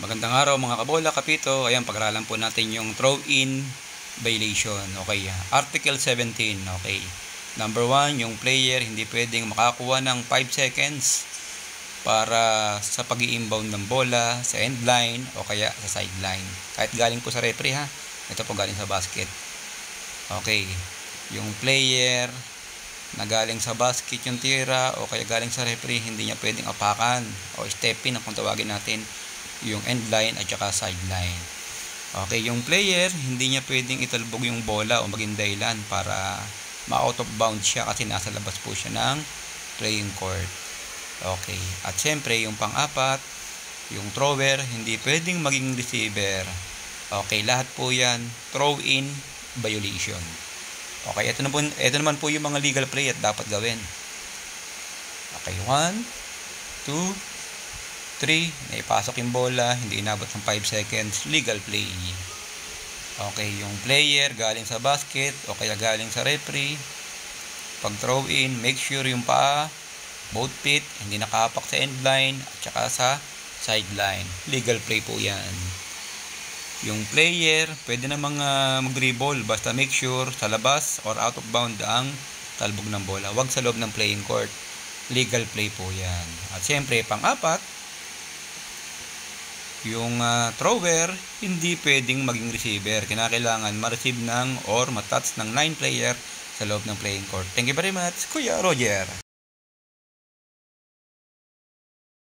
Magandang araw mga kabola, kapito. Ayan, pag-aralan po natin yung throw-in violation. Okay, Article 17. Okay. Number 1, yung player hindi pwedeng makakuha ng 5 seconds para sa pag-i-inbound ng bola sa end line o kaya sa sideline. Kahit galing po sa referee ha. Ito po galing sa basket. Okay. Yung player na galing sa basket yung tira o kaya galing sa referee, hindi niya pwedeng apakan o step in kung tawagin natin yung end line at saka sideline. Okay, yung player hindi niya pwedeng italbog yung bola o maging dahilan para ma-out of bounds siya kasi nasa labas po siya ng playing court. Okay, at syempre yung pang-apat, yung thrower hindi pwedeng maging receiver. Okay, lahat po yan throw-in violation. Okay, ito naman po yung mga legal play at dapat gawin. Okay, 1, 2, 3, naipasok yung bola, hindi inabot ng 5 seconds, legal play. Okay, yung player galing sa basket o kaya galing sa referee, pag throw in, make sure yung paa, both feet, hindi nakahapak sa end line at saka sa sideline. Legal play po yan. Yung player, pwede namang mag-dribble, basta make sure sa labas or out of bound ang talbog ng bola. Huwag sa loob ng playing court. Legal play po yan. At siyempre, pang-apat, yung thrower, hindi pwedeng maging receiver. Kinakailangan ma-receive ng or matouch ng 9 player sa loob ng playing court. Thank you very much, Kuya Roger.